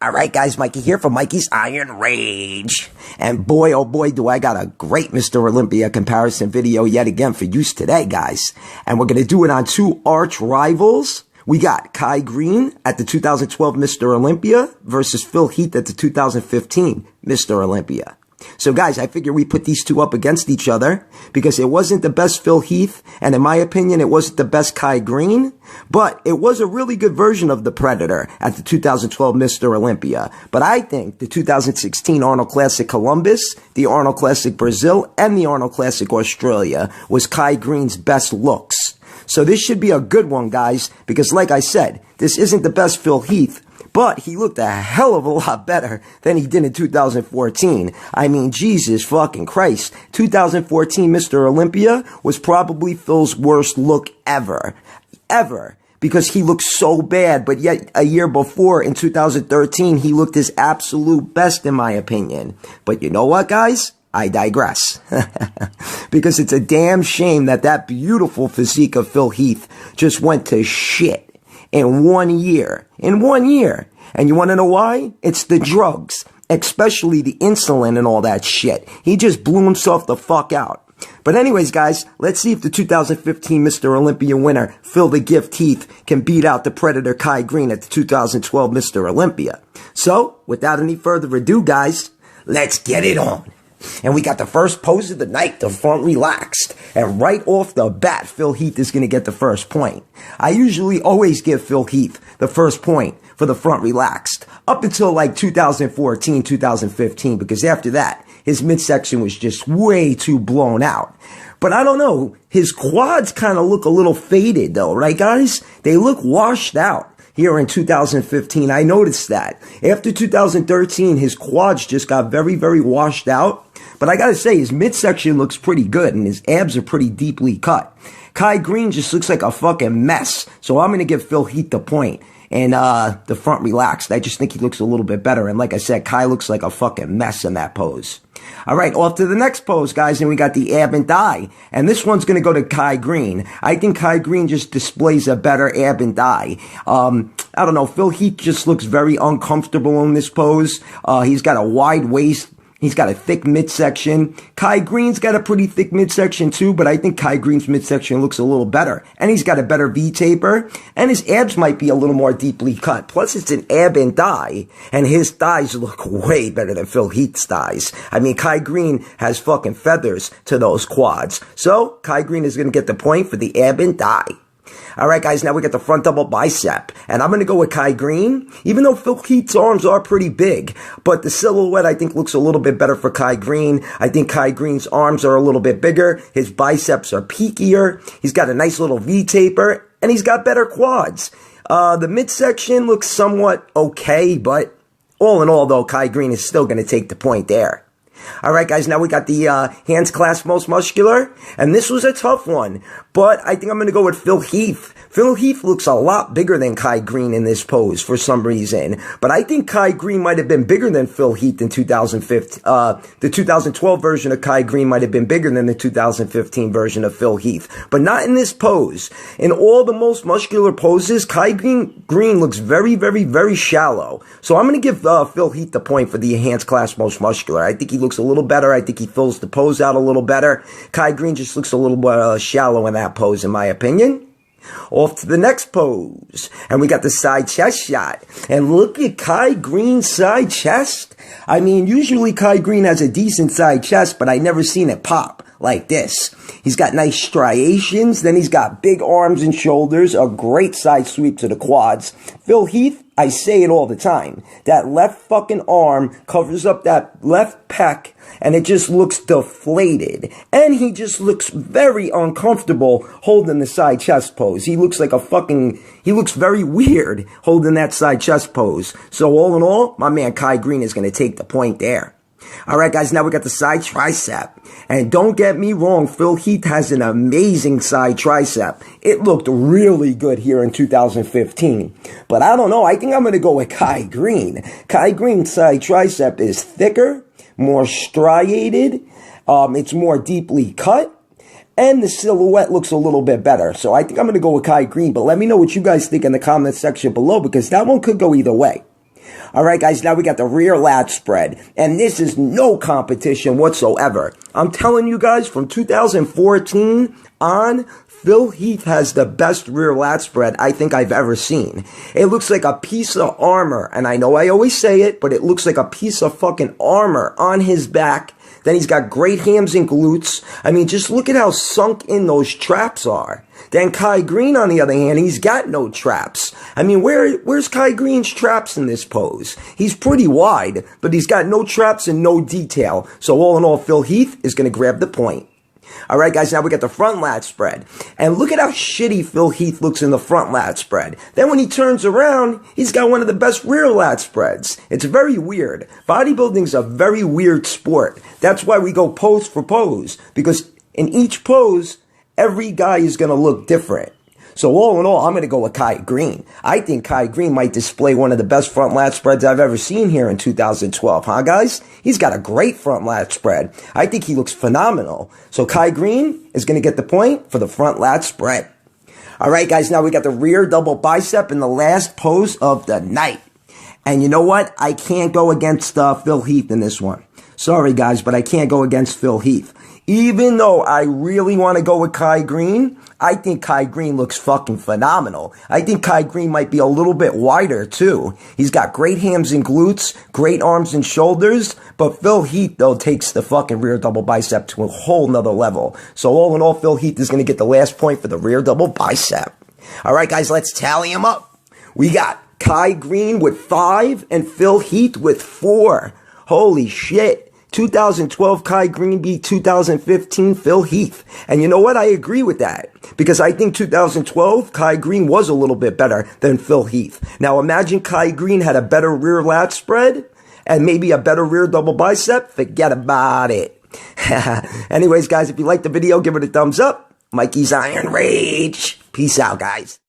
All right, guys, Mikey here from Mikey's Iron Rage. And boy, oh boy, do I got a great Mr. Olympia comparison video yet again for use today, guys. And we're going to do it on two arch rivals. We got Kai Greene at the 2012 Mr. Olympia versus Phil Heath at the 2015 Mr. Olympia. So guys, I figure we put these two up against each other because it wasn't the best Phil Heath, and in my opinion, it wasn't the best Kai Greene, but it was a really good version of the Predator at the 2012 Mr. Olympia. But I think the 2016 Arnold Classic Columbus, the Arnold Classic Brazil, and the Arnold Classic Australia was Kai Greene's best looks. So this should be a good one, guys, because like I said, this isn't the best Phil Heath, but he looked a hell of a lot better than he did in 2014. I mean, Jesus fucking Christ. 2014 Mr. Olympia was probably Phil's worst look ever. Ever. Because he looked so bad, but yet a year before, in 2013, he looked his absolute best, in my opinion. But you know what, guys? I digress. Because it's a damn shame that that beautiful physique of Phil Heath just went to shit. In 1 year. In 1 year. And you want to know why? It's the drugs. Especially the insulin and all that shit. He just blew himself the fuck out. But anyways, guys, let's see if the 2015 Mr. Olympia winner, Phil The Gut Heath, can beat out the Predator Kai Greene at the 2012 Mr. Olympia. So, without any further ado, guys, let's get it on. And we got the first pose of the night, the front relaxed. And right off the bat, Phil Heath is going to get the first point. I usually always give Phil Heath the first point for the front relaxed. Up until like 2014, 2015, because after that, his midsection was just way too blown out. But I don't know, his quads kind of look a little faded though, right guys? They look washed out. Here in 2015, I noticed that. After 2013, his quads just got very, very washed out. But I gotta say, his midsection looks pretty good, and his abs are pretty deeply cut. Kai Greene just looks like a fucking mess. So I'm gonna give Phil Heath the point. And the front relaxed. I just think he looks a little bit better. And like I said, Kai looks like a fucking mess in that pose. All right, off to the next pose, guys, and we got the ab and thigh. And this one's going to go to Kai Greene. I think Kai Greene just displays a better ab and thigh. I don't know, Phil Heath just looks very uncomfortable in this pose. He's got a wide waist. He's got a thick midsection. Kai Greene's got a pretty thick midsection too, but I think Kai Greene's midsection looks a little better. And he's got a better V-taper, and his abs might be a little more deeply cut. Plus, it's an ab and thigh, and his thighs look way better than Phil Heath's thighs. I mean, Kai Greene has fucking feathers to those quads. So, Kai Greene is going to get the point for the ab and thigh. All right, guys, now we got the front double bicep. And I'm going to go with Kai Greene, even though Phil Heath's arms are pretty big. But the silhouette, I think, looks a little bit better for Kai Greene. I think Kai Greene's arms are a little bit bigger. His biceps are peakier. He's got a nice little V-taper, and he's got better quads. The midsection looks somewhat okay, but all in all, though, Kai Greene is still going to take the point there. All right, guys, now we got the hands clasped most muscular, and this was a tough one, but I think I'm going to go with Phil Heath. Phil Heath looks a lot bigger than Kai Greene in this pose for some reason, but I think Kai Greene might have been bigger than Phil Heath in 2015. The 2012 version of Kai Greene might have been bigger than the 2015 version of Phil Heath, but not in this pose. In all the most muscular poses, Kai Greene looks very, very, very shallow. So I'm going to give Phil Heath the point for the hands clasped most muscular. I think he looks a little better. I think he fills the pose out a little better. Kai Greene just looks a little more shallow in that pose, in my opinion. Off to the next pose. And we got the side chest shot. And look at Kai Greene's side chest. I mean, usually Kai Greene has a decent side chest, but I never seen it pop like this. He's got nice striations. Then he's got big arms and shoulders. A great side sweep to the quads. Phil Heath, I say it all the time. That left fucking arm covers up that left pec, and it just looks deflated. And he just looks very uncomfortable holding the side chest pose. He looks like he looks very weird holding that side chest pose. So all in all, my man Kai Greene is going to take the point there. All right, guys, now we got the side tricep. And don't get me wrong, Phil Heath has an amazing side tricep. It looked really good here in 2015. But I don't know, I think I'm going to go with Kai Greene. Kai Greene's side tricep is thicker, more striated, it's more deeply cut, and the silhouette looks a little bit better. So I think I'm going to go with Kai Greene, but let me know what you guys think in the comment section below, because that one could go either way. All right, guys, now we got the rear lat spread, and this is no competition whatsoever. I'm telling you guys, from 2014 on, Phil Heath has the best rear lat spread I think I've ever seen. It looks like a piece of armor, and I know I always say it, but it looks like a piece of fucking armor on his back. Then he's got great hams and glutes. I mean, just look at how sunk in those traps are. Then Kai Greene, on the other hand, he's got no traps. I mean, where's Kai Greene's traps in this pose? He's pretty wide, but he's got no traps and no detail. So all in all, Phil Heath is going to grab the point. All right, guys, now we got the front lat spread. And look at how shitty Phil Heath looks in the front lat spread. Then when he turns around, he's got one of the best rear lat spreads. It's very weird. Bodybuilding's a very weird sport. That's why we go pose for pose. Because in each pose, every guy is going to look different. So all in all, I'm going to go with Kai Greene. I think Kai Greene might display one of the best front lat spreads I've ever seen here in 2012. Huh, guys? He's got a great front lat spread. I think he looks phenomenal. So Kai Greene is going to get the point for the front lat spread. All right, guys, now we got the rear double bicep in the last pose of the night. And you know what? I can't go against Phil Heath in this one. Sorry, guys, but I can't go against Phil Heath. Even though I really want to go with Kai Greene, I think Kai Greene looks fucking phenomenal. I think Kai Greene might be a little bit wider, too. He's got great hams and glutes, great arms and shoulders, but Phil Heath, though, takes the fucking rear double bicep to a whole nother level. So all in all, Phil Heath is going to get the last point for the rear double bicep. All right, guys, let's tally them up. We got Kai Greene with 5 and Phil Heath with 4. Holy shit. 2012 Kai Greene beat 2015 Phil Heath. And you know what? I agree with that. Because I think 2012 Kai Greene was a little bit better than Phil Heath. Now imagine Kai Greene had a better rear lat spread and maybe a better rear double bicep. Forget about it. Anyways, guys, if you liked the video, give it a thumbs up. Mikey's Iron Rage. Peace out, guys.